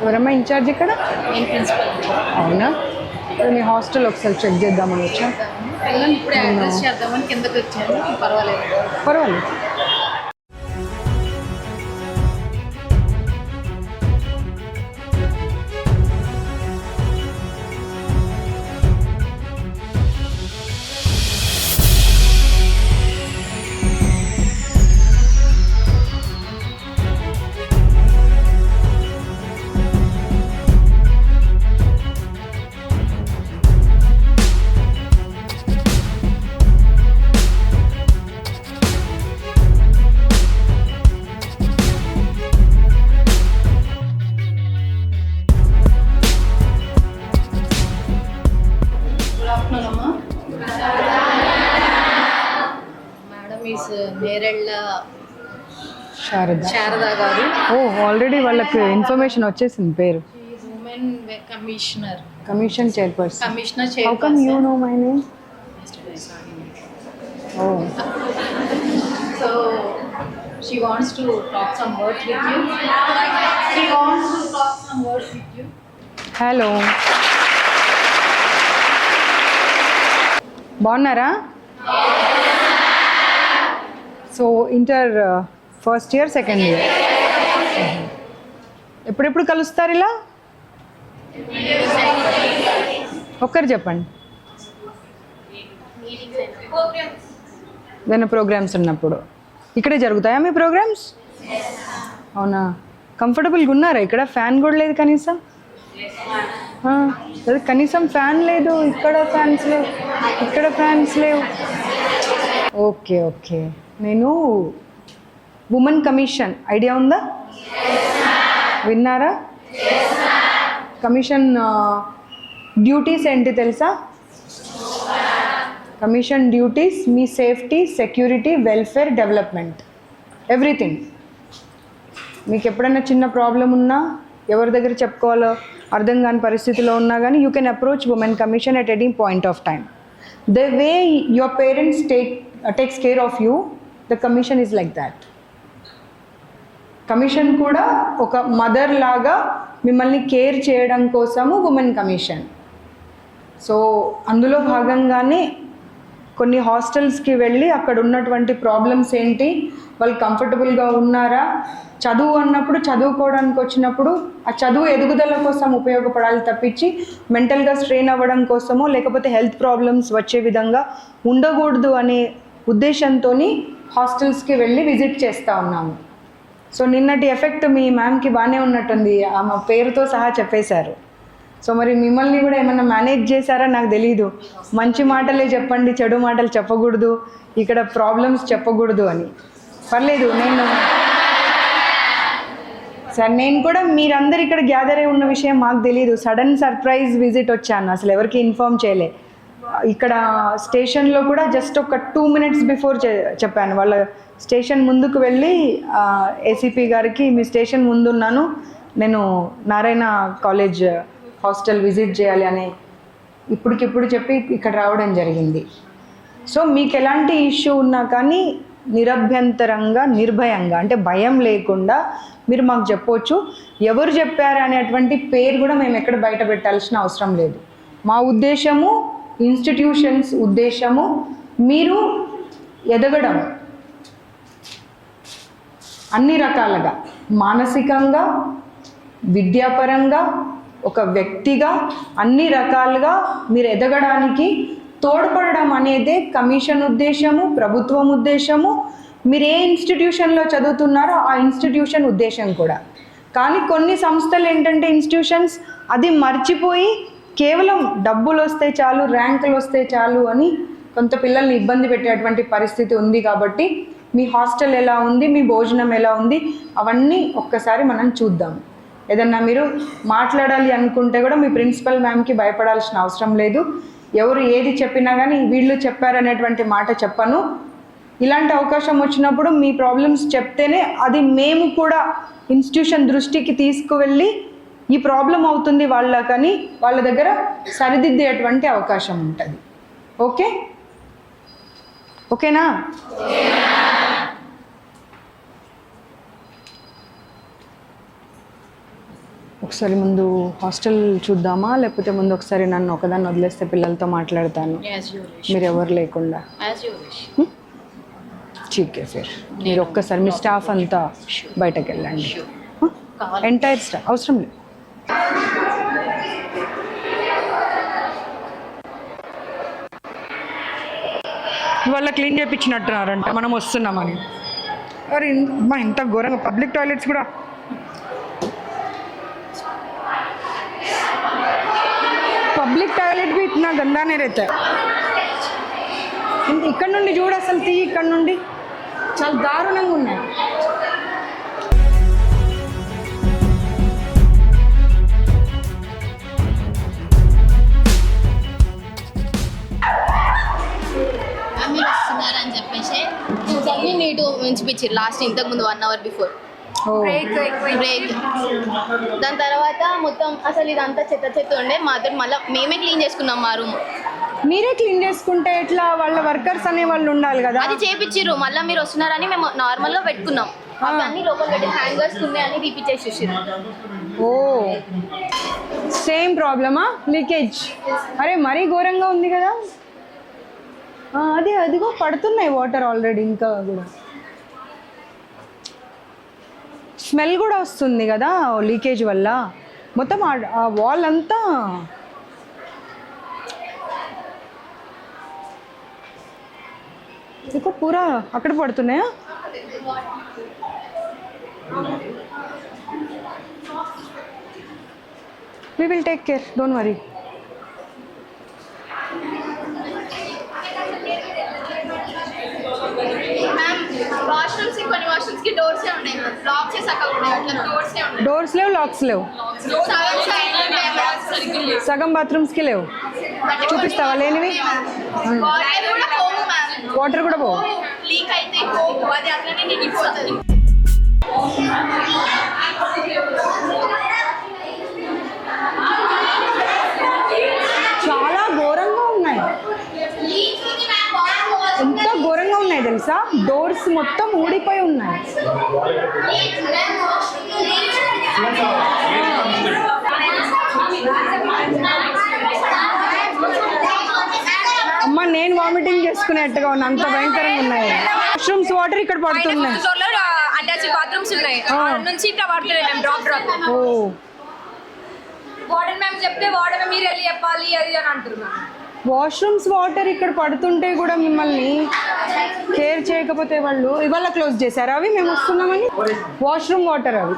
ఎవరమ్మా ఇన్ఛార్జ్ ఇక్కడ? నేను ప్రిన్సిపల్. అవునా? మీ హాస్టల్ ఒకసారి చెక్ చేద్దామని వచ్చా. పిల్లల్ని ఇప్పుడే అడ్రస్ చేద్దామని కిందకి వచ్చాను. పర్వాలేదు. మేడం ఈస్ నేరెళ్ళ శారద గారు. ఓ, ఆల్రెడీ వాళ్ళకి ఇన్ఫర్మేషన్ వచ్చేసింది పేరు. Women commission chairperson. Commissioner how come you know my name? Oh, so she wants to talk some words with you. Hello, బాగున్నారా? So inter first year second year ఎప్పుడెప్పుడు కలుస్తారు ఇలా? ఒక్కరు చెప్పండి. ఏదైనా ప్రోగ్రామ్స్ ఉన్నప్పుడు. ఇక్కడే జరుగుతాయా మీ ప్రోగ్రామ్స్? అవునా? కంఫర్టబుల్గా ఉన్నారా ఇక్కడ? ఫ్యాన్ కూడా లేదు కనీసం? కనీసం ఫ్యాన్ లేదు. ఇక్కడ ఫ్యాన్స్ లేవు, ఇక్కడ ఫ్యాన్స్ లేవు. ఓకే. నేను ఉమెన్ కమిషన్ ఐడియా ఉందా? విన్నారా? కమిషన్ డ్యూటీస్ ఏంటి తెలుసా? కమిషన్ డ్యూటీస్ మీ safety, security, welfare, development, everything. మీకు ఎప్పుడైనా చిన్న ప్రాబ్లం ఉన్నా, ఎవరి దగ్గర చెప్పుకోవాలో అర్థం కాని పరిస్థితిలో ఉన్నా కానీ you can approach women commission at any point of time. The way your parents takes care of you, the commission is like that. Commission కూడా ఒక మదర్ లాగా మిమ్మల్ని కేర్ చేయడం కోసము ఉమెన్ కమిషన్. సో అందులో భాగంగానే కొన్ని హాస్టల్స్కి వెళ్ళి అక్కడ ఉన్నటువంటి ప్రాబ్లమ్స్ ఏంటి, వాళ్ళు కంఫర్టబుల్గా ఉన్నారా, చదువు అన్నప్పుడు చదువుకోవడానికి వచ్చినప్పుడు ఆ చదువు ఎదుగుదల కోసం ఉపయోగపడాలి తప్పించి మెంటల్గా స్ట్రెయిన్ అవ్వడం కోసమో లేకపోతే హెల్త్ ప్రాబ్లమ్స్ వచ్చే విధంగా ఉండకూడదు అనే ఉద్దేశంతో హాస్టల్స్కి వెళ్ళి విజిట్ చేస్తూ ఉన్నాము. సో నిన్నటి ఎఫెక్ట్ మీ మ్యామ్కి బాగానే ఉన్నట్టుంది, ఆమె పేరుతో సహా చెప్పేశారు. సో మరి మిమ్మల్ని కూడా ఏమన్నా మేనేజ్ చేశారా నాకు తెలీదు. మంచి మాటలే చెప్పండి, చెడు మాటలు చెప్పకూడదు, ఇక్కడ ప్రాబ్లమ్స్ చెప్పకూడదు అని. పర్లేదు, నేను కూడా మీరందరు ఇక్కడ గ్యాదర్ అయి ఉన్న విషయం మాకు తెలీదు. సడన్ సర్ప్రైజ్ విజిట్ వచ్చాను, అసలు ఎవరికి ఇన్ఫార్మ్ చేయలే. ఇక్కడ స్టేషన్లో కూడా జస్ట్ ఒక 2 minutes బిఫోర్ చెప్పాను. వాళ్ళ స్టేషన్ ముందుకు వెళ్ళి ఏసీపీ గారికి మీ స్టేషన్ ముందున్నాను, నేను నారాయణ కాలేజ్ హాస్టల్ విజిట్ చేయాలి అని ఇప్పటికిప్పుడు చెప్పి ఇక్కడ రావడం జరిగింది. సో మీకు ఎలాంటి ఇష్యూ ఉన్నా కానీ నిరభ్యంతరంగా, నిర్భయంగా, అంటే భయం లేకుండా మీరు మాకు చెప్పవచ్చు. ఎవరు చెప్పారు అనేటువంటి పేరు కూడా మేము ఎక్కడ బయట పెట్టాల్సిన అవసరం లేదు. మా ఉద్దేశము, ఇన్స్టిట్యూషన్స్ ఉద్దేశము మీరు ఎదగడం అన్ని రకాలుగా, మానసికంగా, విద్యాపరంగా, ఒక వ్యక్తిగా అన్ని రకాలుగా మీరు ఎదగడానికి తోడ్పడడం అనేదే కమిషన్ ఉద్దేశము, ప్రభుత్వం ఉద్దేశము. మీరు ఏ ఇన్స్టిట్యూషన్లో చదువుతున్నారో ఆ ఇన్స్టిట్యూషన్ ఉద్దేశం కూడా. కానీ కొన్ని సంస్థలు ఏంటంటే ఇన్స్టిట్యూషన్స్ అది మర్చిపోయి కేవలం డబ్బులు వస్తే చాలు, ర్యాంకులు వస్తే చాలు అని కొంత పిల్లల్ని ఇబ్బంది పెట్టేటువంటి పరిస్థితి ఉంది. కాబట్టి మీ హాస్టల్ ఎలా ఉంది, మీ భోజనం ఎలా ఉంది, అవన్నీ ఒక్కసారి మనం చూద్దాం. ఏదన్నా మీరు మాట్లాడాలి అనుకుంటే కూడా మీ ప్రిన్సిపల్ మ్యామ్కి భయపడాల్సిన అవసరం లేదు. ఎవరు ఏది చెప్పినా కానీ వీళ్ళు చెప్పారనేటువంటి మాట చెప్పను. ఇలాంటి అవకాశం వచ్చినప్పుడు మీ ప్రాబ్లమ్స్ చెప్తేనే అది మేము కూడా ఇన్స్టిట్యూషన్ దృష్టికి తీసుకువెళ్ళి ఈ ప్రాబ్లం అవుతుంది వాళ్ళకని వాళ్ళ దగ్గర సరిదిద్దేటువంటి అవకాశం ఉంటుంది. ఓకేనా? ఒకసారి ముందు హాస్టల్ చూద్దామా, లేకపోతే ముందు ఒకసారి నన్ను ఒకదాన్ని వదిలేస్తే పిల్లలతో మాట్లాడతాను, As you wish. మీరు ఎవరు లేకుండా. As you wish. చీకే ఫిర్ మీరు ఒక్కసారి మీ స్టాఫ్ అంతా బయటకు వెళ్ళండి. కావాలి. ఎంటైర్ స్టాఫ్ అవసరం లేదు. వాళ్ళ క్లీన్ చేయించినట్టున్నారంట మనం వస్తున్నామని. అరే మా ఇంత ఘోరంగా పబ్లిక్ టాయిలెట్స్ కూడా. పబ్లిక్ టాయిలెట్ भी इतना गंदा नहीं रहता है. ఇక్కడ నుండి చూడు అసలు ఇక్కడ నుండి చాలా దారుణంగా ఉన్నాయి. మీరు వస్తున్నారని చెప్పేసి అన్ని నీటు ఉంచిపించారు లాస్ట్ ఇంతకు ముందు 1 hour బిఫోర్ బ్రేక్. దాని తర్వాత మొత్తం అసలు ఇదంతా చెత్త ఉండే మాతో మళ్ళీ మేమే క్లీన్ చేసుకున్నాం మా రూమ్. మీరే క్లీన్ చేసుకుంటే ఎట్లా? వాళ్ళ వర్కర్స్ అనే వాళ్ళు ఉండాలి కదా. అది చేపించారు. మళ్ళీ మీరు వస్తున్నారని మేము నార్మల్గా పెట్టుకున్నాం. అవన్నీ లోపల పెట్టి హ్యాంగర్స్ ఉన్నాయని తీపిచ్చేసి చూసారు. ఓ సేమ్ ప్రాబ్లమా? లీకేజ్. అరే మరీ ఘోరంగా ఉంది కదా. అదిగో పడుతున్నాయి వాటర్ ఆల్రెడీ. ఇంకా కూడా స్మెల్ కూడా వస్తుంది కదా లీకేజ్ వల్ల. మొత్తం ఆ వాల్ అంతా देखो पूरा అక్కడ పడుతున్నాయా? we will take care, don't worry. Washrooms కొన్ని వాష్రూమ్స్ కి డోర్స్ ఉన్నాయి, లాక్ చేసి అక్కడ ఉన్నాయి. అట్లా డోర్స్ ఉన్నాయి. డోర్స్ లేవు, లాక్స్ లేవు. సగం బాత్రూమ్స్కి లేవు. చూపిస్తావా లేనివి? వాటర్ కూడా పోవు. లీక్ అయితే పోవు, అది అట్లనే నిండిపోతుంది. చాలా ఘోరంగా ఉన్నాయి. ఎంత ఘోరంగా ఉన్నాయి తెలుసా? డోర్స్ మొత్తం ఊడిపోయి ఉన్నాయి. అమ్మ నేను వామిటింగ్ చేసుకునేట్టుగా ఉన్నా, అంత భయంకరంగా ఉన్నాయి. వాష్రూమ్స్ వాటర్ ఇక్కడ పడుతున్నాయి. అటాచ్ బాత్రూమ్స్ ఉన్నాయి. నుంచి ఇట్లా పడుతున్నాయి. మేము డ్రాప్ ఓ వార్డెన్ మ్యామ్ చెప్తే వార్డెన్ మీరు వెళ్ళి చెప్పాలి అది అని అంటున్నాను. వాష్రూమ్స్ వాటర్ ఇక్కడ పడుతుంటే కూడా మిమ్మల్ని కేర్ చేయకపోతే వాళ్ళు ఇవాళ క్లోజ్ చేశారు అవి మేము వస్తున్నామని. వాష్రూమ్ వాటర్ అవి.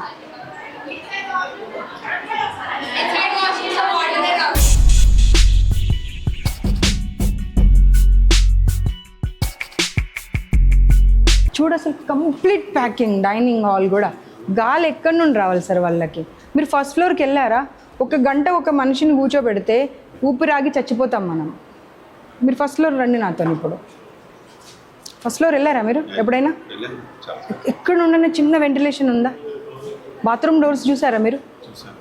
చూడు అసలు కంప్లీట్ ప్యాకింగ్. డైనింగ్ హాల్ కూడా గాలి ఎక్కడి నుండి రావాలి సార్ వాళ్ళకి? మీరు ఫస్ట్ ఫ్లోర్కి వెళ్ళారా? 1 గంట ఒక మనిషిని కూర్చోబెడితే ఊపిరాగి చచ్చిపోతాం మనం. మీరు ఫస్ట్ ఫ్లోర్ రండి నాతో. ఇప్పుడు ఫస్ట్ ఫ్లోర్ వెళ్ళారా మీరు ఎప్పుడైనా? ఎక్కడ ఉండనే చిన్న వెంటిలేషన్ ఉందా? బాత్రూమ్ డోర్స్ చూసారా మీరు?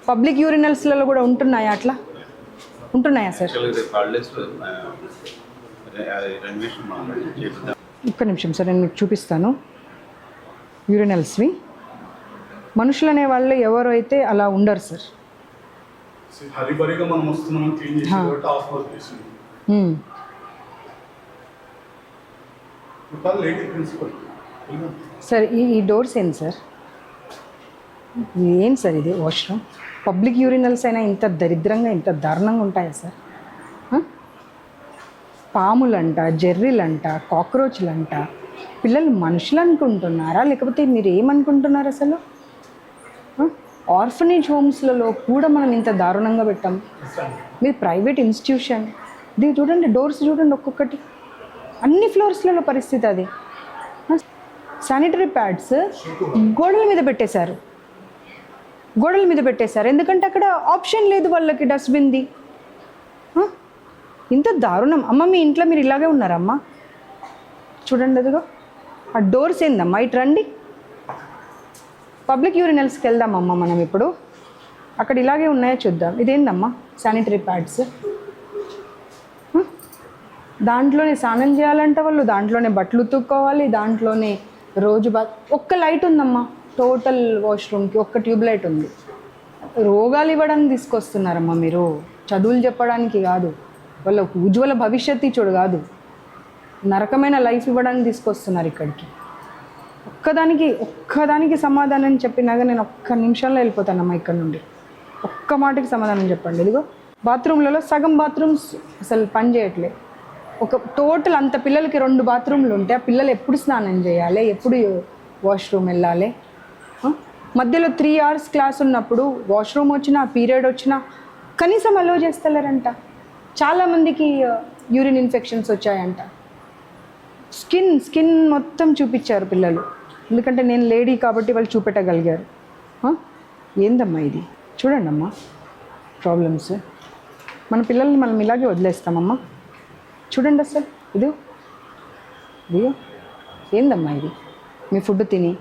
పబ్లిక్ యూరినల్స్లలో కూడా ఉంటున్నాయా? అట్లా ఉంటున్నాయా సార్? ఒక్క నిమిషం సార్, నేను మీకు చూపిస్తాను యూరినల్స్వి. మనుషులు అనే వాళ్ళు ఎవరు అయితే అలా ఉండరు సార్. హరిబరిగా మనం వస్తున్నాం క్లీన్ చేసి టాస్క్ ఫోర్స్ చేసింది. లేడీ ప్రిన్సిపల్ సార్ ఈ డోర్స్ ఏంటి సార్? ఏం సార్ ఇది? వాష్రూమ్ పబ్లిక్ యూరినల్స్ అయినా ఇంత దరిద్రంగా ఇంత దారుణంగా ఉంటాయా సార్? పాములంట, జెర్రీలంట, కాక్రోచ్లంట. పిల్లలు మనుషులు అనుకుంటున్నారా లేకపోతే మీరు ఏమనుకుంటున్నారు అసలు? ఆర్ఫనేజ్ హోమ్స్లలో కూడా మనం ఇంత దారుణంగా పెట్టాం. మీరు ప్రైవేట్ ఇన్స్టిట్యూషన్. ఇది చూడండి, డోర్స్ చూడండి ఒక్కొక్కటి. అన్ని ఫ్లోర్స్లలో పరిస్థితి అది. శానిటరీ ప్యాడ్స్ గోడల మీద పెట్టేశారు. ఎందుకంటే అక్కడ ఆప్షన్ లేదు వాళ్ళకి డస్ట్బిన్ది. ఇంత దారుణం. అమ్మ మీ ఇంట్లో మీరు ఇలాగే ఉన్నారమ్మా? చూడండి అదిగో ఆ డోర్స్ ఏందమ్మా? ఇటు రండి, పబ్లిక్ యూరినల్స్కి వెళ్దామమ్మా మనం ఇప్పుడు. అక్కడ ఇలాగే ఉన్నాయో చూద్దాం. ఇదేందమ్మా? Sanitary pads. దాంట్లోనే స్నానం చేయాలంటే వాళ్ళు, దాంట్లోనే బట్టలు ఉతుక్కోవాలి, దాంట్లోనే రోజు ఒక్క లైట్ ఉందమ్మా టోటల్ వాష్రూమ్కి. ఒక్క ట్యూబ్ లైట్ ఉంది. రోగాలు ఇవ్వడానికి తీసుకొస్తున్నారమ్మా మీరు, చదువులు చెప్పడానికి కాదు, వాళ్ళ ఉజ్వల భవిష్యత్తు ఇచ్చుడు కాదు, నరకమైన లైఫ్ ఇవ్వడానికి తీసుకొస్తున్నారు ఇక్కడికి. ఒక్కదానికి సమాధానం చెప్పినాక నేను ఒక్క నిమిషంలో వెళ్ళిపోతానమ్మా ఇక్కడ నుండి. ఒక్క మాటకి సమాధానం చెప్పండి. ఇదిగో బాత్రూమ్లలో సగం బాత్రూమ్స్ అసలు పని చేయట్లే. ఒక టోటల్ అంత పిల్లలకి 2 బాత్రూమ్లు ఉంటే ఆ పిల్లలు ఎప్పుడు స్నానం చేయాలి, ఎప్పుడు వాష్రూమ్ వెళ్ళాలి? మధ్యలో 3 hours క్లాస్ ఉన్నప్పుడు వాష్రూమ్ వచ్చినా పీరియడ్ వచ్చినా కనీసం అలో చేస్తలేరంట. చాలామందికి యూరిన్ ఇన్ఫెక్షన్స్ వచ్చాయంట. స్కిన్ మొత్తం చూపించారు పిల్లలు, ఎందుకంటే నేను లేడీ కాబట్టి వాళ్ళు చూపెట్టగలిగారు. ఏందమ్మా ఇది? చూడండి అమ్మా ప్రాబ్లమ్స్. మన పిల్లల్ని మనం ఇలాగే వదిలేస్తామమ్మా. చూడండి అసలు ఇదిగో ఏందమ్మా ఇది? మీ ఫుడ్ తిని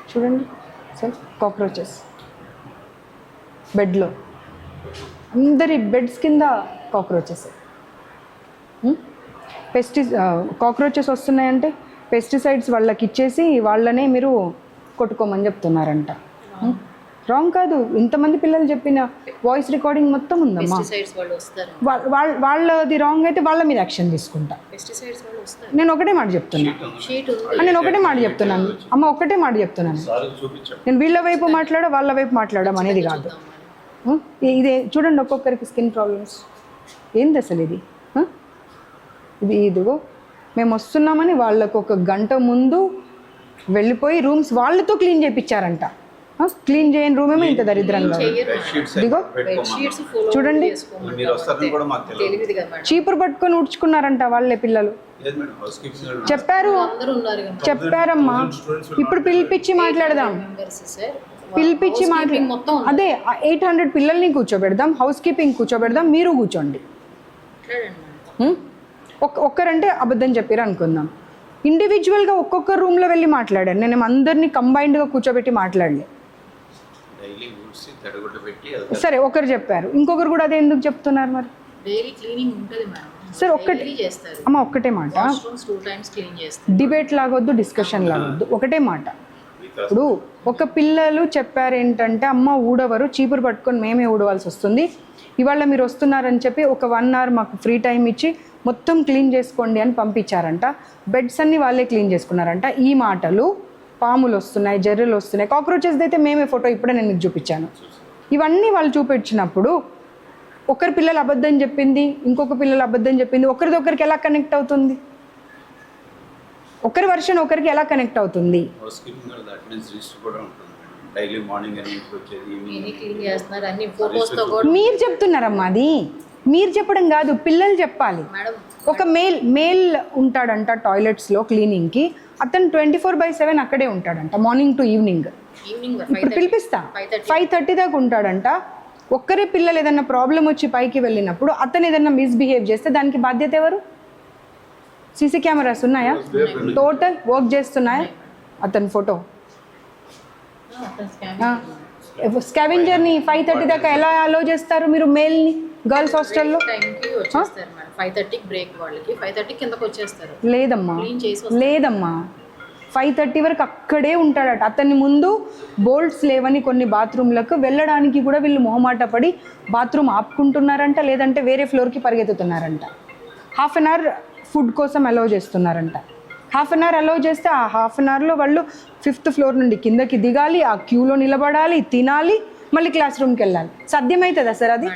చూడండి సార్, కాక్రోచెస్ బెడ్లో, అందరి బెడ్స్ కింద కాక్రోచెస్. కాక్రోచెస్ వస్తున్నాయంటే పెస్టిసైడ్స్ వాళ్ళకి ఇచ్చేసి వాళ్ళనే మీరు కొట్టుకోమని చెప్తున్నారంట. రాంగ్ కాదు, ఇంతమంది పిల్లలు చెప్పిన వాయిస్ రికార్డింగ్ మొత్తం ఉందమ్మా. వాళ్ళది రాంగ్ అయితే వాళ్ళ మీద యాక్షన్ తీసుకుంటా. నేను ఒకటే మాట చెప్తున్నాను అమ్మ, ఒకటే మాట చెప్తున్నాను. నేను వీళ్ళ వైపు వాళ్ళ వైపు మాట్లాడడం అనేది కాదు. ఇదే చూడండి, ఒక్కొక్కరికి స్కిన్ ప్రాబ్లమ్స్. ఏంది అసలు ఇది? ఇదిగో మేము వస్తున్నామని వాళ్ళకు 1 గంట ముందు వెళ్ళిపోయి రూమ్స్ వాళ్ళతో క్లీన్ చేయించారంట. క్లీన్ చేయని రూమ్ ఏమో ఇంత దరిద్రంగా. ఇదిగో చూడండి, చీపురు పట్టుకొని ఉడ్చుకున్నారంట వాళ్ళే పిల్లలు. చెప్పారమ్మా. ఇప్పుడు పిలిపించి మాట్లాడదాం, అదే 800 పిల్లల్ని కూర్చోబెడదాం, హౌస్ కీపింగ్ కూర్చోబెడదాం, మీరు కూర్చోండి. ఒక్కరంటే అబద్ధం చెప్పారు అనుకుందాం. ఇండివిజువల్గా ఒక్కొక్క రూమ్లో వెళ్ళి మాట్లాడాను నేను, అందరినీ కంబైన్డ్గా కూర్చోబెట్టి మాట్లాడలే. సరే ఒకరు చెప్పారు, ఇంకొకరు కూడా అదే ఎందుకు చెప్తున్నారు మరి? సార్ ఒక్కటే మాట, డిబేట్ లాగొద్దు, డిస్కషన్ లాగొద్దు, ఒకటే మాట. ఇప్పుడు ఒక పిల్లలు చెప్పారు ఏంటంటే, అమ్మ ఊడవరు, చీపురు పట్టుకొని మేమే ఊడవాల్సి వస్తుంది, ఇవాళ మీరు వస్తున్నారని చెప్పి ఒక 1 hour మాకు ఫ్రీ టైం ఇచ్చి మొత్తం క్లీన్ చేసుకోండి అని పంపించారంట. బెడ్స్ అన్నీ వాళ్ళే క్లీన్ చేసుకున్నారంట. ఈ మాటలు, పాములు వస్తున్నాయి, జర్రెలు వస్తున్నాయి, కాక్రోచెస్ అయితే మేమే ఫోటో ఇప్పుడే నేను మీకు చూపించాను. ఇవన్నీ వాళ్ళు చూపించినప్పుడు ఒకరి పిల్లలు అబద్ధం చెప్పింది, ఇంకొక పిల్లలు అబద్ధం చెప్పింది, ఒకరిదొకరికి ఎలా కనెక్ట్ అవుతుంది? ఒకరి వర్షన్ ఒకరికి ఎలా కనెక్ట్ అవుతుంది? మీరు చెప్తున్నారమ్మా, అది మీరు చెప్పడం కాదు, పిల్లలు చెప్పాలి. ఒక మేల్ ఉంటాడంట టాయిలెట్స్లో క్లీనింగ్కి, అతను 24/7 అక్కడే ఉంటాడంట, మార్నింగ్ టు ఈవినింగ్. ఇప్పుడు పిలిపిస్తా 5:30 దాకా ఉంటాడంట. ఒక్కరే పిల్లలు ఏదైనా ప్రాబ్లం వచ్చి పైకి వెళ్ళినప్పుడు అతను ఏదైనా మిస్బిహేవ్ చేస్తే దానికి బాధ్యత ఎవరు? సీసీ కెమెరాస్ ఉన్నాయా? టోటల్ వర్క్ చేస్తున్నాయా? అతని ఫోటో స్కావెంజర్ని 5:30 దాకా ఎలా అలో చేస్తారు మీరు మేల్ని గర్ల్స్ హాస్టల్లో? లేదమ్మా 5:30 వరకు అక్కడే ఉంటాడట. అతని ముందు బోల్ట్స్ లేవని కొన్ని బాత్రూమ్లకు వెళ్ళడానికి కూడా వీళ్ళు మొహమాట పడి బాత్రూమ్ ఆపుకుంటున్నారంట, లేదంటే వేరే ఫ్లోర్కి పరిగెత్తుతున్నారంట. 1/2 hour ఫుడ్ కోసం అలౌ చేస్తున్నారంట. 1/2 hour అలౌ చేస్తే ఆ 1/2 hourలో వాళ్ళు 5th floor నుండి కిందకి దిగాలి, ఆ క్యూలో నిలబడాలి, తినాలి, మళ్ళీ క్లాస్ రూమ్కి వెళ్ళాలి. సాధ్యమవుతుందా సార్ అది?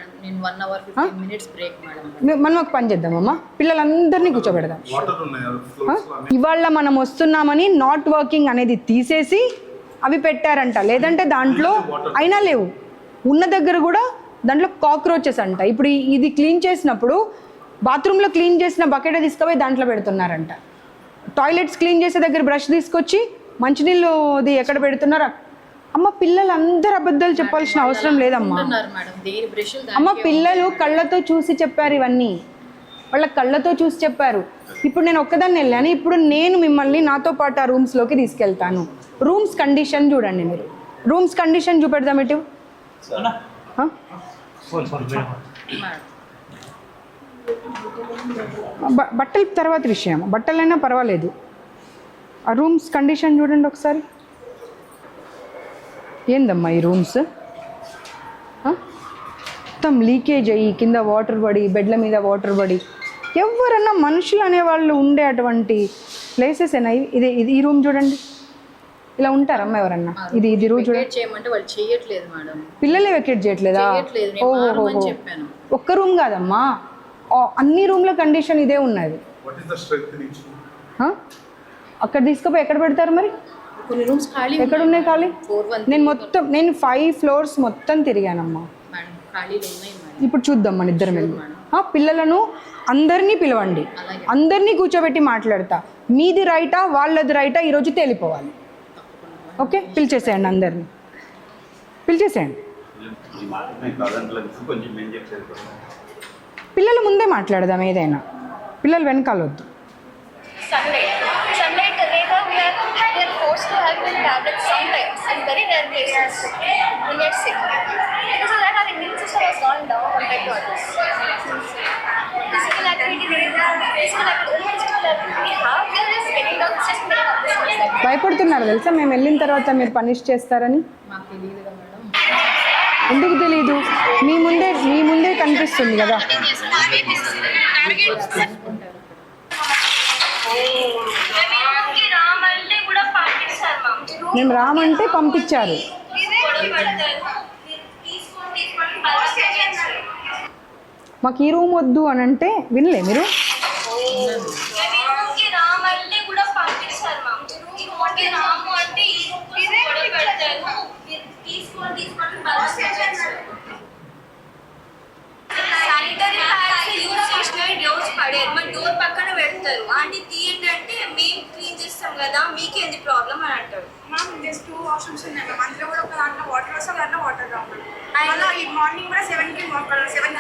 మనం ఒక పని చేద్దామమ్మా, పిల్లలందరినీ కూర్చోబెడదాం. ఇవాళ మనం వస్తున్నామని నాట్ వర్కింగ్ అనేది తీసేసి అవి పెట్టారంట, లేదంటే దాంట్లో అయినా లేవు, ఉన్న దగ్గర కూడా దాంట్లో కాక్రోచెస్ అంట. ఇప్పుడు ఇది క్లీన్ చేసినప్పుడు బాత్రూంలో క్లీన్ చేసిన బకెట్ తీసుకుపోయి దాంట్లో పెడుతున్నారంట. టాయిలెట్స్ క్లీన్ చేసే దగ్గర బ్రష్ తీసుకొచ్చి మంచినీళ్ళుది ఎక్కడ పెడుతున్నారు? అమ్మ, పిల్లలందరూ అబద్ధాలు చెప్పాల్సిన అవసరం లేదమ్మా. అమ్మ, పిల్లలు కళ్ళతో చూసి చెప్పారు, ఇవన్నీ వాళ్ళ కళ్ళతో చూసి చెప్పారు. ఇప్పుడు నేను ఒక్కదాన్ని వెళ్ళాను, ఇప్పుడు నేను మిమ్మల్ని నాతో పాటు ఆ రూమ్స్లోకి తీసుకెళ్తాను. రూమ్స్ కండిషన్ చూడండి, మీరు రూమ్స్ కండిషన్ చూపెడదాం. ఇటు బట్టల తర్వాత విషయం, బట్టలైనా పర్వాలేదు, ఆ రూమ్స్ కండిషన్ చూడండి ఒకసారి. ఏందమ్మా ఈ రూమ్స్ మొత్తం లీకేజ్ అయ్యి కింద వాటర్ పడి బెడ్ల మీద వాటర్ పడి ఎవరన్నా మనుషులు అనేవాళ్ళు ఉండే అటువంటి ప్లేసెస్ అయినా ఇది ఇది ఈ రూమ్ చూడండి, ఇలా ఉంటారమ్మా ఎవరన్నా? ఇది రూమ్ చూడండి. చేయమంటే వాళ్ళు చేయట్లేదు మేడం, పిల్లలే వెకేట్ చేయట్లేదా? చెప్పాను. ఒక్క రూమ్ కాదమ్మా, అన్ని రూమ్ల కండిషన్ ఇదే ఉన్నది. What is the strength in each room? అక్కడ తీసుకుపోయి ఎక్కడ పెడతారు మరి? కొన్ని రూమ్స్ ఖాళీ ఎక్కడ ఉన్నాయి ఖాళీ? 4 నేను 5 floors మొత్తం తిరిగానమ్మా. మేడం ఖాళీలు ఉన్నాయి మేడం. ఇప్పుడు చూద్దాం మన ఇద్దరం వెళ్ళి. పిల్లలను అందరినీ పిలవండి, అందరినీ కూర్చోబెట్టి మాట్లాడతా. మీది రైటా వాళ్ళది రైటా ఈరోజు తేలిపోవాలి. ఓకే, పిలిచేసేయండి, అందరినీ పిలిచేసేయండి. పిల్లల ముందే మాట్లాడదాం ఏదైనా, పిల్లలు వెనకాలొద్దు. Sunlight later we are forced to have the tablets sometimes in very rare cases when we are sick. Because of that our immune system has gone down compared to others. Physical activity we have we are just getting down, it's just getting up this much. భయపడుతున్నారు తెలుసా మేము వెళ్ళిన తర్వాత మీరు punish చేస్తారని? మాకు తెలియదుగా madam. ఎందుకు తెలీదు? మీ ముందే కనిపిస్తుంది కదా. మేము రామంటే పంపించారు. మాకు ఈ రూమ్ వద్దు అని అంటే వినలే మీరు? శానిటరీ ప్యాడ్స్ యూజ్ చేసిన గ్లౌస్ పడారు, మరి డోర్ పక్కన పెడతారు. ఆంటీ తీయండి అంటే మేము క్లీన్ చేస్తాం కదా, మీకేంది ప్రాబ్లం అని అంటారు. జస్ట్ 2 వాష్రూమ్స్ ఉన్నాయి మ్యామ్, అందులో కూడా ఒక దాంట్లో వాటర్ వస్తే దాంట్లో వాటర్ రావు. మళ్ళీ ఈ మార్నింగ్ కూడా 7కి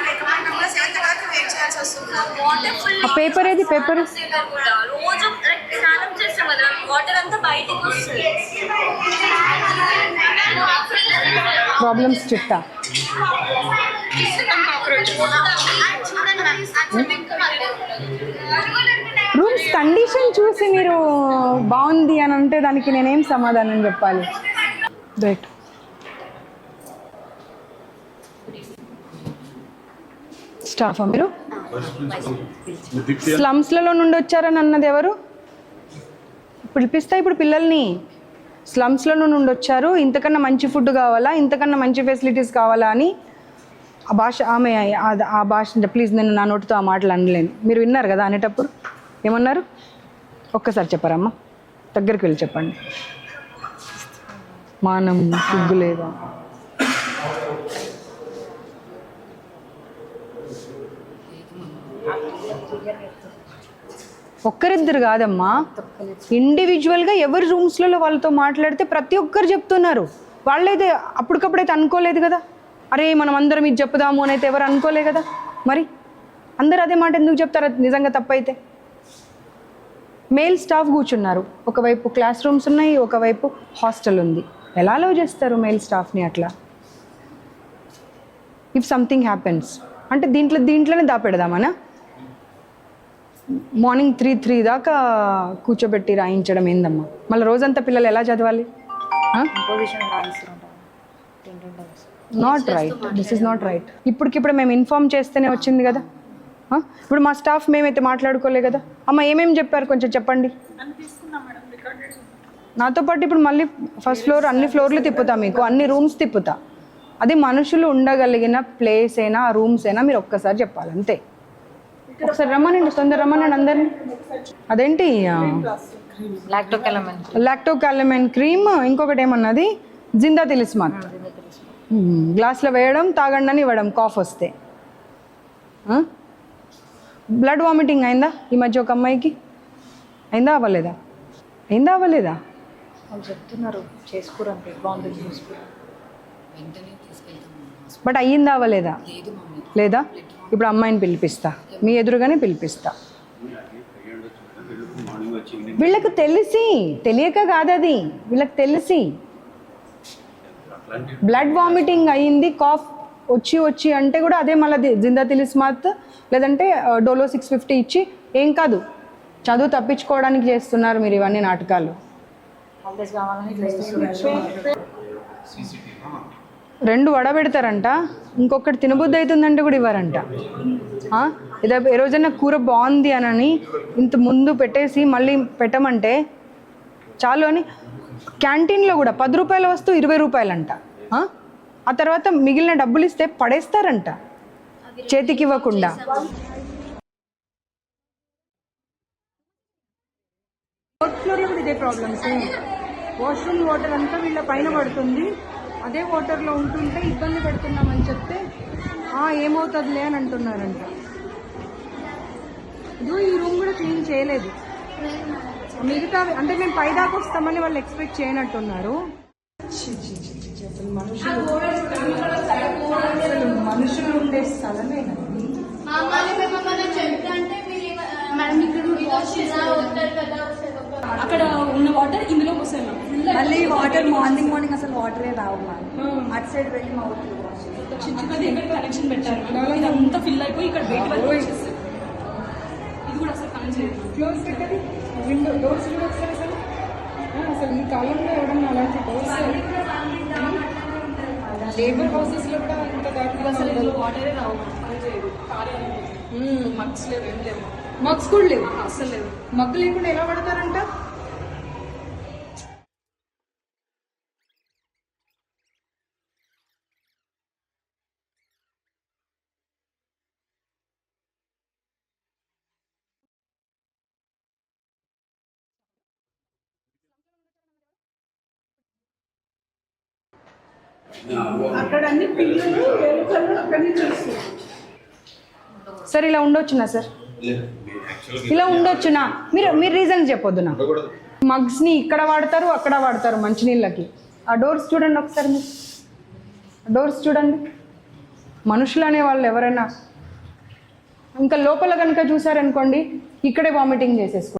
లేకపోయినా కూడా 7 వరకు వెయిట్ చేయాల్సి వస్తుంది. వాటర్ ఫుల్ ఆ పేపర్ ఏది? పేపర్ కూడా రోజు స్నానం చేస్తాం కదా, వాటర్ అంతా బయటకు వస్తుంది. ప్రాబ్లమ్స్ చిట్టా. రూమ్స్ కండిషన్ చూసి మీరు బాగుంది అని అంటే దానికి నేనేం సమాధానం చెప్పాలి? రైట్, స్టాఫా మీరు? స్లమ్స్లలో నుండి వచ్చారని అన్నది ఎవరు? పిలిపిస్తా ఇప్పుడు పిల్లల్ని. స్లమ్స్లో నుండి వచ్చారు, ఇంతకన్నా మంచి ఫుడ్ కావాలా, ఇంతకన్నా మంచి ఫెసిలిటీస్ కావాలా అని ఆ భాష ఆమె ఆ భాష ప్లీజ్ నేను నా నోటితో ఆ మాటలు అనలేను. మీరు విన్నారు కదా అనేటప్పుడు ఏమన్నారు? ఒక్కసారి చెప్పారమ్మా, దగ్గరికి వెళ్ళి చెప్పండి. మానం సిగ్గు లేదా? ఒక్కరిద్దరు కాదమ్మా, ఇండివిజువల్గా ఎవరి రూమ్స్లలో వాళ్ళతో మాట్లాడితే ప్రతి ఒక్కరు చెప్తున్నారు. వాళ్ళైతే అప్పటికప్పుడైతే అనుకోలేదు కదా, అరే మనం అందరం ఇది చెప్పుదాము అని అయితే ఎవరు అనుకోలే కదా. మరి అందరు అదే మాట ఎందుకు చెప్తారు? అది నిజంగా తప్పైతే. మేల్ స్టాఫ్ కూర్చున్నారు, ఒకవైపు క్లాస్ రూమ్స్ ఉన్నాయి, ఒకవైపు హాస్టల్ ఉంది. ఎలా అలౌ చేస్తారు మేల్ స్టాఫ్ని అట్లా? ఇఫ్ సంథింగ్ హ్యాపెన్స్ అంటే దీంట్లోనే దాపెడదామనా? మార్నింగ్ 3 దాకా కూర్చోబెట్టి రాయించడం ఏందమ్మా? మళ్ళీ రోజంతా పిల్లలు ఎలా చదవాలి? Not right, this is not right. ఇప్పటికిప్పుడు మేము ఇన్ఫార్మ్ చేస్తేనే వచ్చింది కదా. ఇప్పుడు మా స్టాఫ్ మేమైతే మాట్లాడుకోలే కదా. అమ్మ ఏమేమి చెప్పారు కొంచెం చెప్పండి. నాతో పాటు ఇప్పుడు మళ్ళీ ఫస్ట్ ఫ్లోర్ అన్ని ఫ్లోర్లు తిప్పుతా, మీకు అన్ని రూమ్స్ తిప్పుతా. అది మనుషులు ఉండగలిగిన ప్లేస్ అయినా రూమ్స్ అయినా మీరు ఒక్కసారి చెప్పాలి అంతే. ఒకసారి రమ్మనండి, తొందర రమ్మనండి అందరినీ. అదేంటి లాక్టోకాలమైన్ క్రీమ్, ఇంకొకటి ఏమన్నది జిందా తిలిస్మాత్ గ్లాస్లో వేయడం, తాగండి అని ఇవ్వడం కాఫ్ వస్తే. బ్లడ్ వామిటింగ్ అయిందా ఈ మధ్య ఒక అమ్మాయికి? అయిందా అవ్వలేదా? వాళ్ళు చెప్తున్నారు చేసుకోరంటే బాగుంటుంది చూసుకుని. బట్ అయ్యిందా అవ్వలేదా? లేదా? ఇప్పుడు అమ్మాయిని పిలిపిస్తా, మీ ఎదురుగానే పిలిపిస్తా. వీళ్ళకి తెలియక కాదు అది, వీళ్ళకి తెలిసి బ్లడ్ వామిటింగ్ అయ్యింది, కాఫ్ వచ్చి అంటే కూడా అదే మళ్ళీ జిందా తిలిస్మాత్ లేదంటే డోలో 650 ఇచ్చి ఏం కాదు, చదువు తప్పించుకోవడానికి చేస్తున్నారు మీరు ఇవన్నీ నాటకాలు. 2 వడబెడతారంట, ఇంకొకటి తినబుద్ధి అవుతుందంటే కూడా ఇవ్వరంట. ఇదే ఏ రోజైనా కూర బాగుంది అని ఇంత ముందు పెట్టేసి మళ్ళీ పెట్టమంటే చాలు అని. క్యాంటీన్లో కూడా 10 రూపాయల వస్తువు 20 రూపాయలంట. ఆ తర్వాత మిగిలిన డబ్బులు ఇస్తే పడేస్తారంట చేతికి ఇవ్వకుండా. ఫ్లోర్లో కూడా ఇదే ప్రాబ్లమ్స్. వాష్రూమ్ వాటర్ అంతా వీళ్ళ పైన పడుతుంది, అదే వాటర్లో ఉంటుంటే ఇబ్బంది పెడుతున్నామని చెప్తే ఏమవుతుందిలే అని అంటున్నారంట. ఇదో ఈ రూమ్ కూడా క్లీన్ చేయలేదు. మిగతా అంటే మేము పైదాకా వస్తామని వాళ్ళు ఎక్స్పెక్ట్ చేయనట్టున్నారు. మనుషులు ఉండే స్థలమే అక్కడ ఉన్న వాటర్ ఇందులోకి వస్తాయి మ్యామ్. మళ్ళీ వాటర్ మార్నింగ్ అసలు వాటరే రావు మ్యామ్. అటు సైడ్ వెళ్ళి మా ఊరికి చిన్నది ఎక్కడ కనెక్షన్ పెట్టారు మ్యామ్. ఇదంతా ఫిల్ అయిపోయి ఇక్కడ బయట వరకు వచ్చేస్తుంది. ఇది కూడా అసలు పని చేయదు. క్లోజ్ పెట్టది విండో డోర్స్ కూడా వస్తారు అసలు. అసలు ఈ కాలంలో ఎవడన్నా అలాంటి డోర్స్ లేబర్ హౌసెస్లో కూడా ఇంత దాటి అసలు ఇందులో వాటరే రావు మ్యామ్. పని చేయదు. కార్యాలయం మగ్స్ లేవు, ఏం లేవు. మగ్స్ కూడా లేవు అస్సలు లేవు. మగ్గు లేకుండా ఎలా పడతారంట? సార్ ఇలా ఉండొచ్చునా సార్? ఇలా ఉండొచ్చునా? మీరు రీజన్ చెప్పొద్దునా? మగ్స్ని ఇక్కడ వాడతారు, అక్కడ వాడతారు మంచినీళ్ళకి. ఆ డోర్స్ చూడండి ఒకసారి, మీరు డోర్స్ చూడండి. మనుషులు అనే వాళ్ళు ఎవరైనా ఇంకా లోపల కనుక చూసారనుకోండి ఇక్కడే వామిటింగ్ చేసేసుకో.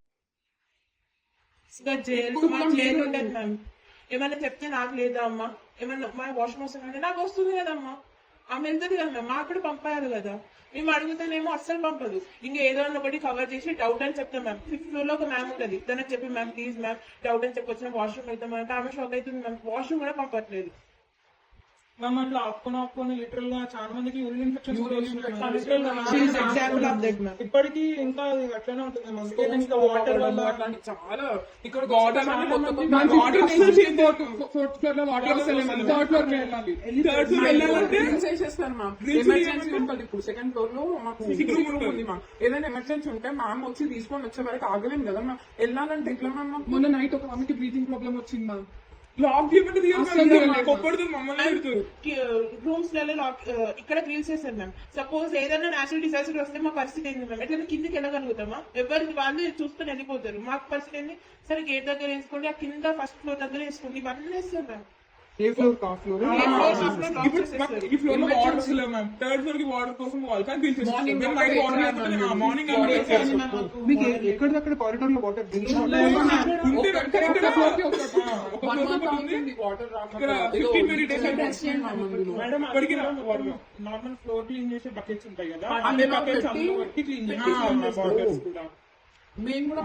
ఏమైనా చెప్తే నాకు లేదా అమ్మా, ఏమన్నా మా వాషింగ్ మోషన్ అంటే నాకు వస్తుంది కదమ్మా, ఆమె వెళ్తుంది కదా మ్యామ్, మాకు కూడా పంపారు కదా. మేము అడుగుతానేమో అస్సలు పంపదు. ఇంకా ఏదో ఒకటి కవర్ చేసి డౌట్ అని చెప్తాం మ్యామ్. 5th floor లో ఒక మ్యామ్ ఉంటుంది, తనకు చెప్పి మ్యామ్ ప్లీజ్ మ్యామ్ డౌట్ అని చెప్పొచ్చిన వాష్రూమ్ వెళ్తాం అంటే ఆమె షాక్ అవుతుంది మ్యామ్. వాష్రూమ్ కూడా పంపట్లేదు మ్యామ్. అట్లా ఆపుకొని లిటరల్ గా చాలా మందికి యూరిన్ ఇన్ఫెక్షన్ ఇప్పటికీ ఇంకా అట్లనే ఉంటుంది మ్యామ్. ఇంకా వాటర్ వల్ల చాలా ఇక్కడ వాటర్ ఫోర్త్ ఫ్లోర్ లో వాటర్ వస్తలేదు, థర్డ్ ఫ్లోర్ కి వెళ్ళాలి. చేసేస్తాను మ్యామ్. ఎమర్జెన్సీ ఉంటుంది. ఇప్పుడు 2nd floor లో మాకు ఉంది మ్యామ్. ఏదైనా ఎమర్జెన్సీ ఉంటే మ్యామ్ వచ్చి తీసుకొని వచ్చే వరకు ఆగలేము కదా మ్యామ్. వెళ్ళాలంటే ఎట్లా మ్యామ్? మొన్న నైట్ ఒక ఆమెకి బ్రీతింగ్ ప్రాబ్లమ్ వచ్చింది మ్యామ్. లాక్ రూమ్స్ లలో లాక్ ఇక్కడ క్లీన్ చేశారు మ్యామ్. సపోజ్ ఏదైనా నేచురల్ డిజాస్టర్ వస్తే మా పరిస్థితి ఏంటి మ్యామ్? ఎట్లా కిందకి వెళ్ళగలుగుతామా? ఎవరికి వాళ్ళు చూసుకుని వెళ్ళిపోతారు. మాకు పరిస్థితి ఏంటి? సరే గేట్ దగ్గర వేసుకోండి, ఆ కింద 1st floor దగ్గర వేసుకోండి, ఇవన్నీ వేస్తాం మ్యామ్. ఏ ఫ్లోర్ కా ఫ్లోర్ ఈ ఫ్లోర్ లో వాటర్ లేవు మ్యామ్. 3rd floor కి వాటర్ కోసం వాల్ కానీ బిల్ చేస్తాం. మార్నింగ్ మీకు ఎక్కడిదక్కడ కారిడార్ లో water bill normal floor clean చేసే బకెట్స్ ఉంటాయి కదా, అదే బకెట్స్ క్లీన్ చేసి కూడా మేము కూడా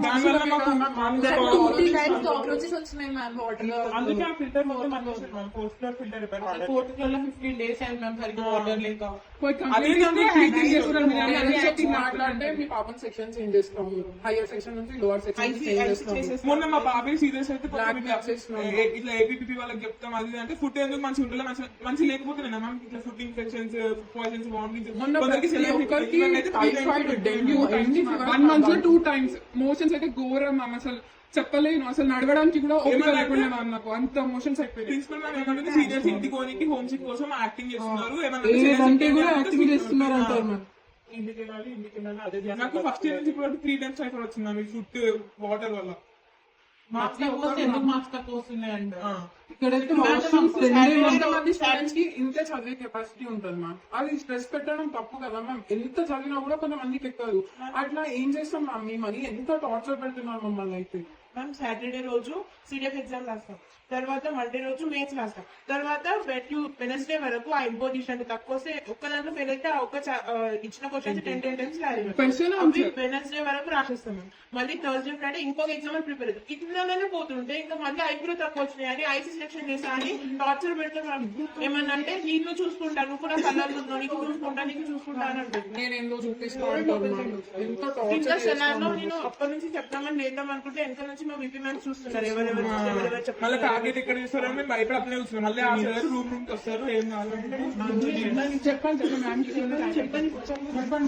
వచ్చినాయి మ్యామ్ వాటర్. అందుకే ఆ ఫిల్టర్ మొత్తం అనిపిస్తుంది ma'am. 4th floor filter repair 4th floor లో 15 days అయింది మ్యామ్ సరిగ్గా వాటర్ లేక. మాట్లాడితే మీ పాపం సెక్షన్ చేంజ్ చేస్తాము, హైయర్ సెక్షన్ నుంచి లోవర్ సెక్షన్ చేంజ్ చేస్తాము. మొన్న మా బాబాయ్ సీరియస్ అయితే ఇట్లా ఏపీపీ వాళ్ళకి చెప్తాం అది అంటే ఫుడ్ ఎందుకు మంచిగా ఉంటుందో మంచి లేకపోతే మ్యామ్ ఇట్లా food infections, poisons, vomitings 1 month లో 2 times మోషన్స్ అయితే ఘోరం మ్యామ్. అసలు చెప్పలేను, అసలు నడవడానికి కూడా ఓపిక లేకుండా నాకు అంత మోషన్స్ అయిపోయింది. ప్రిన్సిపల్ మ్యామ్ ఏమంటే సీనియర్స్ ఇంటికి పోనీకి హోమ్ సిక్ కోసం యాక్టింగ్ చేస్తున్నారు, ఏమంటే కూడా యాక్టింగ్ చేస్తున్నారు అంటారు మ్యామ్. ఇంటికి వెళ్ళాలి అదే. నాకు ఫస్ట్ ఇయర్ నుంచి ఇప్పుడు 3 times టైఫాయిడ్ వచ్చింది మ్యామ్ ఈ ఫుడ్ వాటర్ వల్ల. ఎందుకు మార్క్స్ తక్కువ వస్తున్నాయండి? ఇక్కడైతే స్టూడెంట్స్ కి ఇంత చదివే కెపాసిటీ ఉంటుంది మ్యామ్. అది స్ట్రెస్ పెట్టడం తప్పు కదా మ్యామ్. ఎంత చదివినా కూడా కొంతమందికి ఎక్కదు. అట్లా ఏం చేస్తాం మ్యామ్? మీ మనీ ఎంత టార్చర్ పెడుతున్నారు మమ్మల్ని అయితే. మ్యామ్ సాటర్డే రోజు CDF ఎగ్జామ్ రాస్తాం, తర్వాత మండే రోజు మేథ్స్ రాస్తాం, తర్వాత వెనస్డే వరకు ఆ ఇంపోజిషన్ తక్కువ వస్తే ఒక్క దాంట్లో ఫెయిల్ అయితే ఆ ఒక్క ఇచ్చిన క్వశ్చన్స్ 10 times రాయాలి. వెనస్డే వరకు రాసేస్తాం మ్యామ్. మళ్ళీ థర్స్డే ఫ్రైడే ఇంకొక ఎగ్జామ్ ప్రిపేర్ అవుతాం. ఇట్లానే పోతుంటే ఇంకా మళ్ళీ ఐబ్రో తక్కువ వచ్చినాయి అని ICC సెలక్షన్ చేస్తా అని టార్చర్ పెడతాను. ఏమన్నా అంటే నేను చూసుకుంటా, నువ్వు కూడా కలర్ నీకు చూసుకుంటా అని అంటుంది. నేను ఎందులో చూపిస్తాను ఇంకా సెనార్లో నేను అప్పటి నుంచి చెప్తామని చేద్దాం అనుకుంటే వెనక నుంచి మా విపి మ్యామ్ చూస్తున్నారు ఎవరెవరు చెప్పాలి. మళ్ళీ టార్గెట్ ఎక్కడ చూస్తారని మేము భయపడనే చూస్తున్నాం. మళ్ళీ ఆ సార్ రూమ్ నుంచి వస్తారు, ఏం కావాలంటే చెప్పండి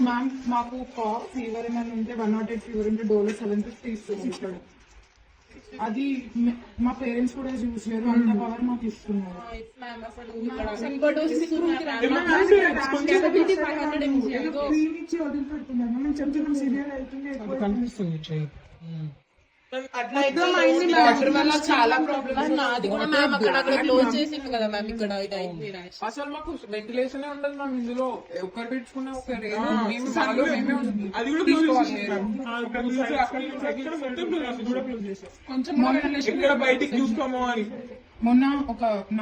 మ్యామ్. మాకు కాఫ్ ఫీవర్ ఏమైనా ఉంటే 108 ఫీవర్ ఉంటే డోలో 750 ఇస్తున్నారు. అది మా పేరెంట్స్ కూడా చూసారు, అంత పవర్ మాకు ఇస్తున్నారు. వదిలిపెడుతున్నారు. మేము చెప్తున్నాం సివియర్ అవుతుంది కనిపిస్తుంది. చాలా ప్రాబ్లమ్స్. నాది కూడా మ్యామ్ అక్కడ క్లోజ్ చేసింది కదా మ్యామ్. ఇక్కడ అసలు మాకు వెంటిలేషన్ ఉండదు మ్యామ్. ఇందులో ఒకరు పెట్టుకున్న ఒకరు కొంచెం బయటికి చూసుకోమో అని. మొన్న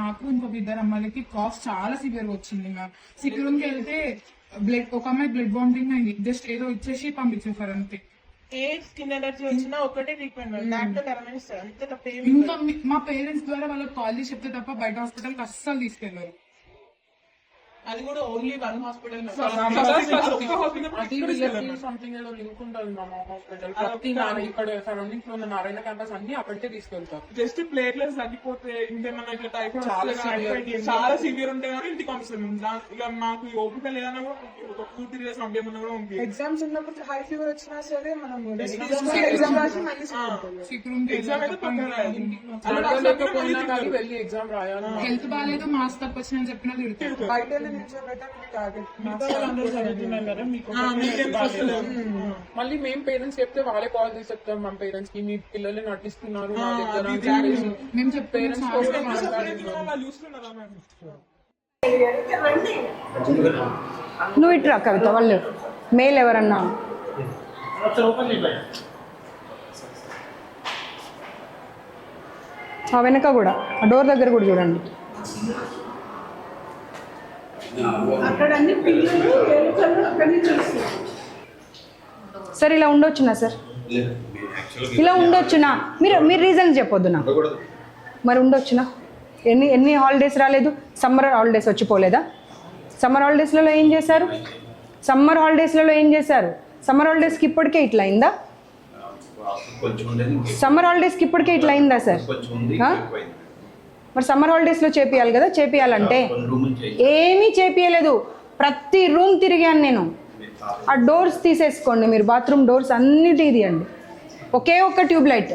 నాకు ఇంకొక ఇద్దరు అమ్మాయిలకి కాఫ్ చాలా సివియర్ వచ్చింది మ్యామ్. సిక్యూర్కి వెళ్తే ఒక అమ్మాయి బ్లడ్ బాండింగ్ అయింది. జస్ట్ ఏదో ఇచ్చేసి పంపించేసారు అంతే. ఏ స్కిన్ ఎలర్జీ వచ్చినా ఒకటే ట్రీట్మెంట్ అంతే తప్ప ఇంకా మా పేరెంట్స్ ద్వారా వాళ్ళకి కాల్ చేసి చెప్తే తప్ప బయట హాస్పిటల్కి అస్సలు తీసుకెళ్లారు. అది కూడా ఓన్లీ వన్ హాస్పిటల్. సంథింగ్ ఏదో లింక్ ఉంటుంది మా హాస్పిటల్. ఇక్కడ సరౌండింగ్స్ లో ఉన్న నారాయణ క్యాంపస్ అన్ని అక్కడికే తీసుకెళ్తారు. జస్ట్ ప్లేట్లెట్స్ తగ్గిపోతే ఇంకేమన్నా ఇట్లా టైఫాయిడ్ చాలా సివియర్ ఉంటే కానీ ఇంటికి పంపిస్తాం. ఇక మాకు ఓపిక లేదన్నా కూడా 2-3 days పంపించమన్నా కూడా పంపి. ఎగ్జామ్స్ ఉన్నప్పుడు హై ఫీవర్ వచ్చినా సరే మనం ఎగ్జామ్ అయితే పక్కన వెళ్ళి ఎగ్జామ్ రాయాలి. హెల్త్ బాగాలేదు మాస్క్ తక్కువ వచ్చిందని చెప్పినా తిరుగుతారు. బయట మళ్ళీ మేము పేరెంట్స్ చెప్తే వాళ్ళే కాల్ చేసి చెప్తాం మా పేరెంట్స్ కి, మీ పిల్లల్ని నటిస్తున్నారు మా దగ్గర మేము చెప్పి పేరెంట్స్ నువ్వు ఇట్రా కవిత, వాళ్ళు మేల్ ఎవరన్నా ఆ వెనక కూడా ఆ డోర్ దగ్గర కూడా చూడండి. సార్ ఇలా ఉండొచ్చునా సార్? ఇలా ఉండొచ్చునా? మీరు రీజన్ చెప్పొద్దు నాకు. మరి ఉండొచ్చునా? ఎన్ని హాలిడేస్ రాలేదు? సమ్మర్ హాలిడేస్ వచ్చిపోలేదా? సమ్మర్ హాలిడేస్లలో ఏం చేశారు? సమ్మర్ హాలిడేస్కి ఇప్పటికే ఇట్లా అయిందా? సమ్మర్ హాలిడేస్కి ఇప్పటికే ఇట్లా అయిందా సార్? మరి సమ్మర్ హాలిడేస్లో చేపియాలి కదా. చేపియాలంటే ఏమీ చేపియలేదు. ప్రతి రూమ్ తిరిగాను నేను. ఆ డోర్స్ తీసేసుకోండి మీరు, బాత్రూమ్ డోర్స్ అన్నిటి తీయండి. ఒకే ఒక్క ట్యూబ్ లైట్.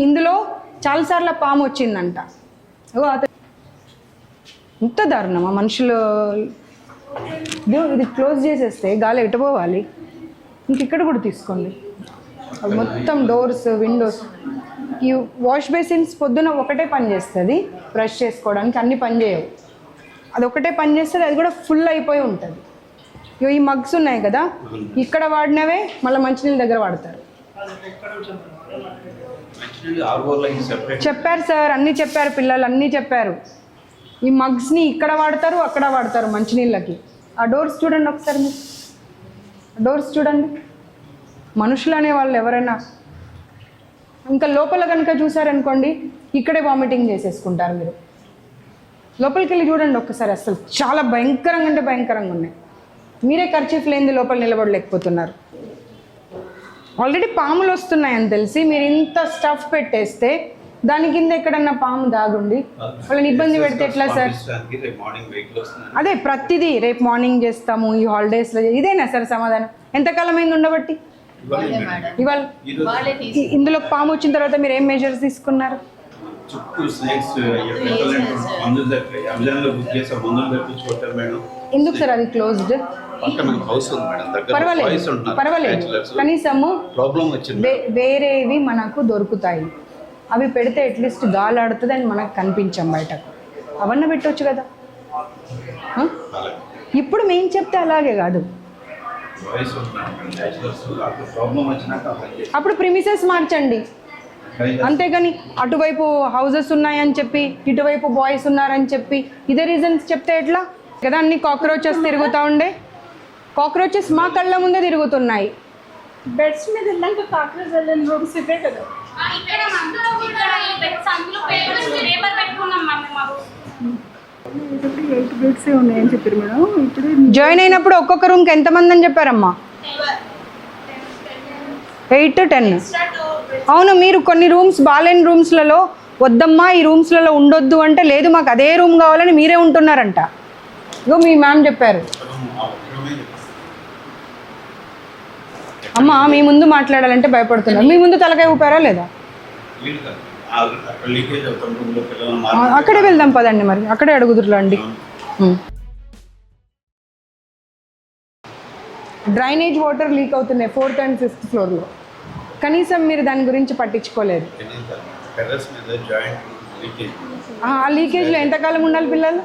ఇందులో చాలాసార్లు పాము వచ్చిందంట. ఇంత దారుణమా మనుషులు? ఇది క్లోజ్ చేసేస్తే గాలి ఎటుపోవాలి. ఇంకెక్కడ కూడా తీసుకోండి. మొత్తం డోర్స్, విండోస్. ఈ వాష్ బేసిన్స్ పొద్దున ఒకటే పని చేస్తుంది, బ్రష్ చేసుకోవడానికి. అన్ని పని చేయవు. అది ఒకటే పని చేస్తుంది, అది కూడా ఫుల్ అయిపోయి ఉంటుంది. ఈ మగ్స్ ఉన్నాయి కదా, ఇక్కడ వాడినవే మళ్ళీ మంచినీళ్ళ దగ్గర వాడతారు. చెప్పారు సార్, అన్నీ చెప్పారు, పిల్లలు అన్నీ చెప్పారు. ఈ మగ్స్ని ఇక్కడ వాడతారు, అక్కడ వాడతారు మంచినీళ్ళకి. ఆ డోర్స్ చూడండి ఒకసారి, మీరు డోర్స్ చూడండి. మనుషులు అనే వాళ్ళు ఎవరైనా ఇంకా లోపల కనుక చూసారనుకోండి, ఇక్కడే వామిటింగ్ చేసేసుకుంటారు మీరు. లోపలికి వెళ్ళి చూడండి ఒక్కసారి. అసలు చాలా భయంకరంగా అంటే భయంకరంగా ఉన్నాయి. మీరే కర్చీఫ్ లేనిది లోపల నిలబడలేకపోతున్నారు. ఆల్రెడీ పాములు వస్తున్నాయని తెలిసి మీరు ఇంత స్టఫ్ పెట్టేస్తే దాని కింద ఎక్కడన్నా పాము దాగుండి వాళ్ళని ఇబ్బంది పెడితే ఎట్లా సార్? అదే ప్రతిదీ రేపు మార్నింగ్ చేస్తాము ఈ హాలిడేస్లో. ఇదేనా సార్ సమాధానం? ఎంతకాలం అయింది ఉండబట్టి? ఇవాళ ఇందులో పాము వచ్చిన తర్వాత మీరు ఏం మెజర్స్ తీసుకున్నారు? ఎందుకు సార్ అది క్లోజ్డ్? పర్వాలేదు, కనీసము వేరేవి మనకు దొరుకుతాయి. అవి పెడితే అట్లీస్ట్ గాలి ఆడుతుంది అని మనకు కనిపించాం బయటకు. అవన్నీ పెట్టవచ్చు కదా. ఇప్పుడు మేము చెప్తే అలాగే కాదు. అప్పుడు ప్రిమిసెస్ మార్చండి, అంతేగాని అటువైపు హౌజెస్ ఉన్నాయని చెప్పి ఇటువైపు బాయ్స్ ఉన్నారని చెప్పి ఇదే రీజన్స్ చెప్తే ఎట్లా కదా? అన్ని కాక్రోచెస్ తిరుగుతూ ఉండే. కాక్రోచెస్ మా కళ్ళ ముందే తిరుగుతున్నాయి. బెడ్స్ మీద వెళ్ళాక కాక్రోచ్ వెళ్ళిన రూమ్స్ ఇవే కదా. ఉన్నాయని చెప్పారు మేడం. ఇప్పుడు జాయిన్ అయినప్పుడు ఒక్కొక్క రూమ్కి ఎంతమంది అని చెప్పారమ్మా? 8 to 10. అవును, మీరు కొన్ని రూమ్స్ బాలేని రూమ్స్లలో వద్దమ్మా ఈ రూమ్స్లలో ఉండొద్దు అంటే లేదు మాకు అదే రూమ్ కావాలని మీరే ఉంటున్నారంట. ఇగో మీ మ్యామ్ చెప్పారు. అమ్మ మీ ముందు మాట్లాడాలంటే భయపడుతున్నారు. మీ ముందు తలకాయ ఊపారా లేదా? అక్కడే వెళ్దాం పదండి, మరి అక్కడే అడుగుదురులేండి. డ్రైనేజ్ వాటర్ లీక్ అవుతున్నాయి 4th and 5th ఫ్లోర్లో. కనీసం మీరు దాని గురించి పట్టించుకోలేదు. ఆ లీకేజ్లో ఎంతకాలం ఉండాలి పిల్లలు?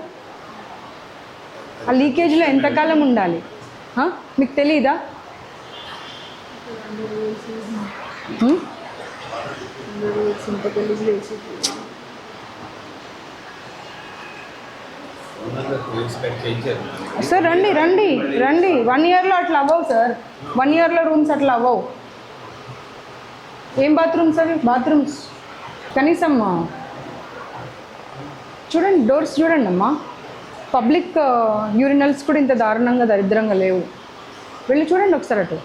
ఆ లీకేజ్లో ఎంతకాలం ఉండాలి మీకు తెలీదా? సార్ రండి రండి రండి. 1 yearలో అట్లా అవ్వవు సార్. 1 yearలో రూమ్స్ అట్లా అవ్వవు. ఏం బాత్రూమ్స్ అవి? బాత్రూమ్స్ కనీసం చూడండి, డోర్స్ చూడండి అమ్మా. పబ్లిక్ యూరినల్స్ కూడా ఇంత దారుణంగా దరిద్రంగా లేవు. వెళ్ళి చూడండి ఒకసారి అటు.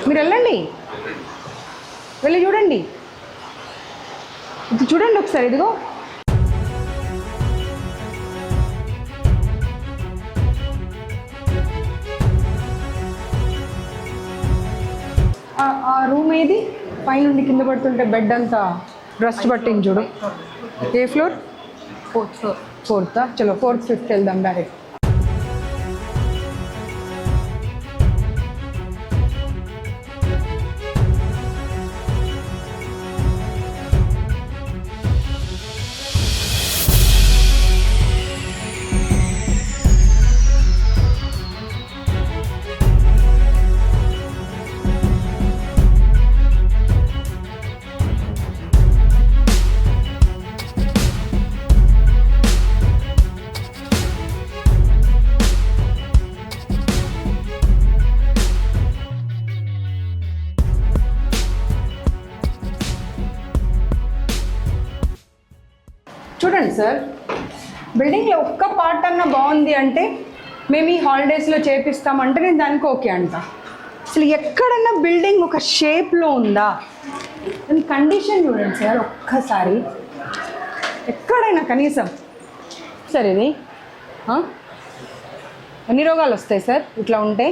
మీరు వెళ్ళండి, వెళ్ళి చూడండి. ఇది చూడండి ఒకసారి, ఇదిగో. ఆ రూమ్ ఏది? పైనుండి కింద పడుతుంటే బెడ్ అంతా రస్ట్ పట్టింది చూడు. ఏ ఫ్లోర్? 4th floor. 4th. చలో 4th 5th వెళ్దాం డైరెక్ట్. చూడండి సార్, బిల్డింగ్లో ఒక్క పార్ట్ అన్న బాగుంది అంటే మేము ఈ హాలిడేస్లో చేపిస్తామంటే నేను దానికి ఓకే అంట. అసలు ఎక్కడన్నా బిల్డింగ్ ఒక షేప్లో ఉందా? దాని కండిషన్ చూడండి సార్ ఒక్కసారి. ఎక్కడైనా కనీసం సార్ ఇది ఎన్ని రోగాలు వస్తాయి సార్ ఇట్లా ఉంటే?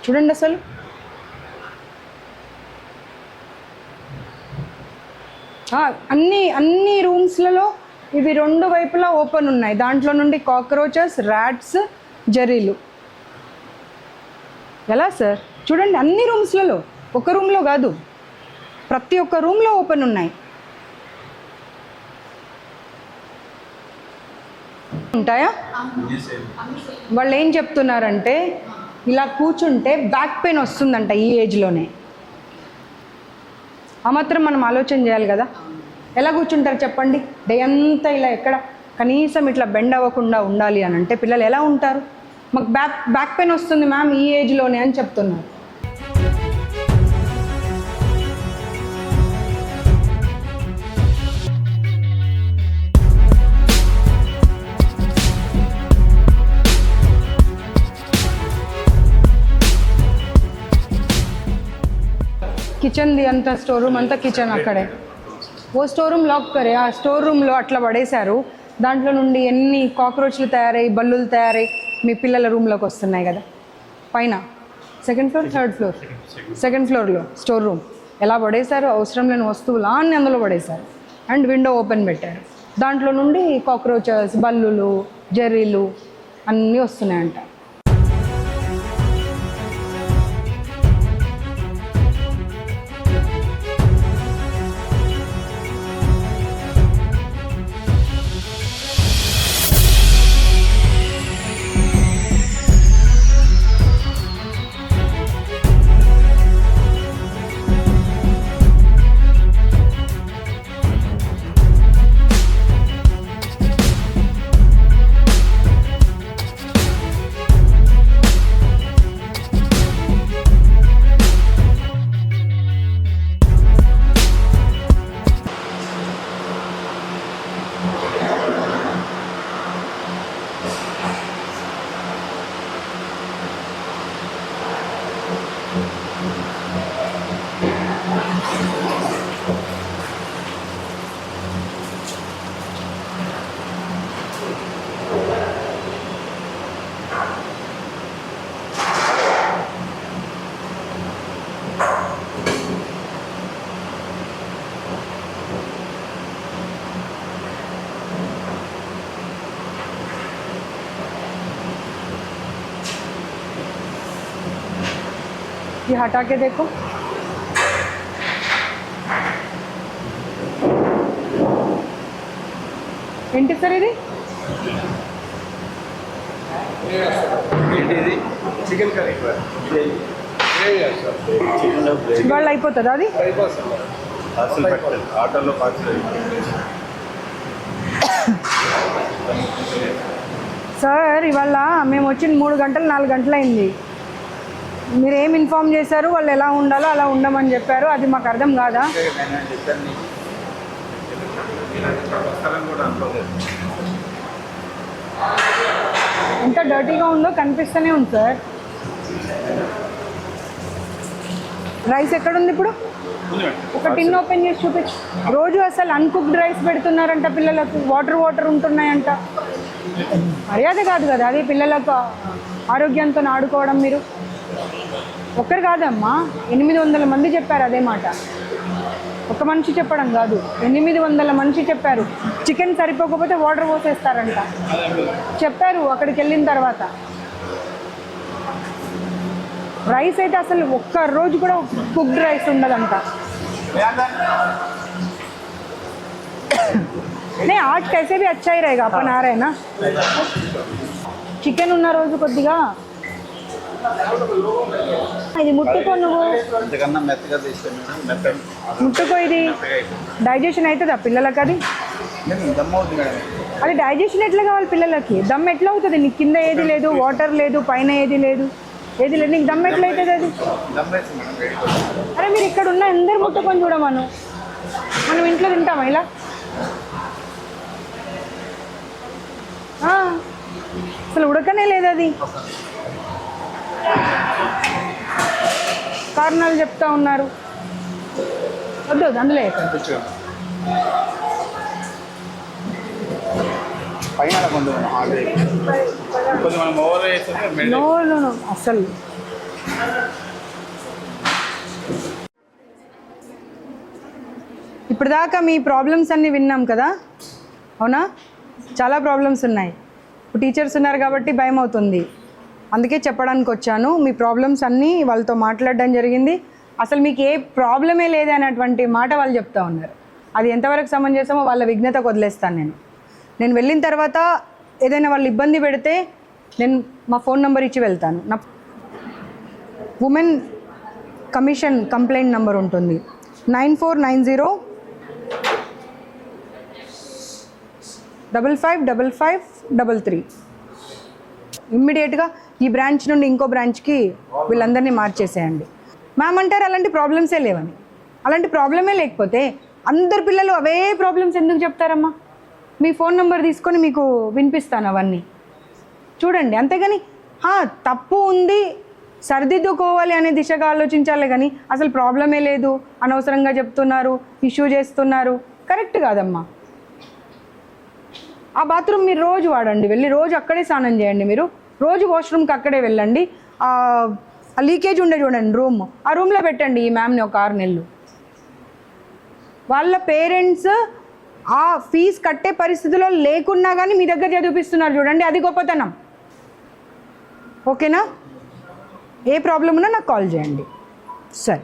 చూడండి అసలు. అన్ని రూమ్స్లలో ఇవి 2 వైపులా ఓపెన్ ఉన్నాయి. దాంట్లో నుండి కాక్రోచెస్, ర్యాట్స్, జర్రీలు. ఎలా సార్? చూడండి అన్ని రూమ్స్లలో, ఒక రూమ్లో కాదు, ప్రతి ఒక్క రూమ్లో ఓపెన్ ఉన్నాయి. ఉంటాయా? వాళ్ళు ఏం చెప్తున్నారంటే ఇలా కూర్చుంటే బ్యాక్ పెయిన్ వస్తుందంట ఈ ఏజ్లోనే. ఆ మాత్రం మనం ఆలోచన చేయాలి కదా. ఎలా కూర్చుంటారు చెప్పండి? డే అంతా ఇలా ఎక్కడ కనీసం ఇట్లా బెండ్ అవ్వకుండా ఉండాలి అని అంటే పిల్లలు ఎలా ఉంటారు? మాకు బ్యాక్ పెయిన్ వస్తుంది మ్యామ్ ఈ ఏజ్లోనే అని చెప్తున్నారు. కిచెన్ది అంతా స్టోర్ రూమ్ అంతా కిచెన్ అక్కడే. ఓ స్టోర్ రూమ్ లాక్ కరే, ఆ స్టోర్ రూమ్లో అట్లా పడేశారు. దాంట్లో నుండి ఎన్ని కాక్రోచ్లు తయారై, బల్లులు తయారై మీ పిల్లల రూమ్లోకి వస్తున్నాయి కదా. పైన 2nd floor 3rd floor 2nd floorలో స్టోర్ రూమ్ ఎలా పడేశారు? అవసరం లేని వస్తువులు అన్నీ అందులో పడేశారు. అండ్ విండో ఓపెన్ పెట్టారు. దాంట్లో నుండి కాక్రోచెస్, బల్లులు, జెర్రీలు అన్నీ వస్తున్నాయంట. ये हटा के देखो। ఏంటి సార్ ఇది? చికెన్ కర్రీ ఇవాళ అయిపోతుందా అది? ఆటోలో సార్ ఇవాళ మేము వచ్చిన 3 గంటలు 4 గంటలు అయింది. మీరు ఏం ఇన్ఫామ్ చేశారు, వాళ్ళు ఎలా ఉండాలో అలా ఉండమని చెప్పారు, అది మాకు అర్థం కాదా? ఎంత డర్టీగా ఉందో కనిపిస్తూనే ఉంది సార్. రైస్ ఎక్కడుంది ఇప్పుడు? ఒక టిన్ ఓపెన్ చేసి చూపించు. రోజు అసలు అన్కుక్డ్ రైస్ పెడుతున్నారంట పిల్లలకు, వాటర్ ఉంటున్నాయంట. మర్యాద కాదు కదా అది, పిల్లలకు ఆరోగ్యంతో ఆడుకోవడం. మీరు ఒక్కరు కాదమ్మా, 800 మంది చెప్పారు అదే మాట. ఒక మనిషి చెప్పడం కాదు, 800 మనిషి చెప్పారు. చికెన్ సరిపోకపోతే వాటర్ పోసేస్తారంట చెప్పారు అక్కడికి వెళ్ళిన తర్వాత. రైస్ అయితే అసలు ఒక్క రోజు కూడా కుక్డ్ రైస్ ఉండదంట. नहीं आज कैसे भी अच्छा ही रहेगा, अपन आ रहे हैं ना. చికెన్ ఉన్న రోజు కొద్దిగా ఇది ముట్టుకో, నువ్వు ముట్టుకో. ఇది డైజెషన్ అవుతుందా పిల్లలకి? అది డైజెషన్ ఎట్లా కావాలి పిల్లలకి? దమ్ ఎట్లా అవుతుంది? నీకు కింద ఏది లేదు, వాటర్ లేదు, పైన ఏది లేదు, నీకు దమ్ ఎట్లా అవుతుంది అది? అరే మీరు ఇక్కడ ఉన్న అందరు ముట్టుకొని చూడమను. మనం ఇంట్లో తింటామా ఇలా? అసలు ఉడకనే లేదు అది. కారణాలు చెప్తా ఉన్నారు. వద్దు అందులో అసలు ఇప్పటిదాకా మీ ప్రాబ్లమ్స్ అన్నీ విన్నాం కదా, అవునా? చాలా ప్రాబ్లమ్స్ ఉన్నాయి. టీచర్స్ ఉన్నారు కాబట్టి భయం అవుతుంది, అందుకే చెప్పడానికి వచ్చాను. మీ ప్రాబ్లమ్స్ అన్నీ వాళ్ళతో మాట్లాడడం జరిగింది. అసలు మీకు ఏ ప్రాబ్లమే లేదనేటువంటి మాట వాళ్ళు చెప్తా ఉన్నారు. అది ఎంతవరకు సమంజసమో వాళ్ళ విఘ్నతకు వదిలేస్తాను. నేను వెళ్ళిన తర్వాత ఏదైనా వాళ్ళు ఇబ్బంది పెడితే నేను మా ఫోన్ నెంబర్ ఇచ్చి వెళ్తాను. నా ఉమెన్ కమిషన్ కంప్లైంట్ నెంబర్ ఉంటుంది 9490555533. ఇమ్మీడియట్గా ఈ బ్రాంచ్ నుండి ఇంకో బ్రాంచ్కి వీళ్ళందరినీ మార్చేసేయండి. మ్యామ్ అంటారు అలాంటి ప్రాబ్లమ్సే లేవని. అలాంటి ప్రాబ్లమే లేకపోతే అందరు పిల్లలు అవే ప్రాబ్లమ్స్ ఎందుకు చెప్తారమ్మా? మీ ఫోన్ నెంబర్ తీసుకొని మీకు వినిపిస్తాను అవన్నీ చూడండి. అంతేగాని తప్పు ఉంది సరిదిద్దుకోవాలి అనే దిశగా ఆలోచించాలి కానీ అసలు ప్రాబ్లమే లేదు, అనవసరంగా చెప్తున్నారు, ఇష్యూ చేస్తున్నారు, కరెక్ట్ కాదమ్మా. ఆ బాత్రూమ్ మీరు రోజు వాడండి, వెళ్ళి రోజు అక్కడే స్నానం చేయండి. మీరు రోజు వాష్రూమ్కి అక్కడే వెళ్ళండి. ఆ లీకేజ్ ఉండే చూడండి రూమ్, ఆ రూమ్లో పెట్టండి ఈ మ్యామ్ని ఒక 6 నెలలు. వాళ్ళ పేరెంట్స్ ఆ ఫీజు కట్టే పరిస్థితిలో లేకున్నా కానీ మీ దగ్గర చదివిపిస్తున్నారు చూడండి, అది గొప్పతనం. ఓకేనా? ఏ ప్రాబ్లం ఉన్నా నాకు కాల్ చేయండి. సరే.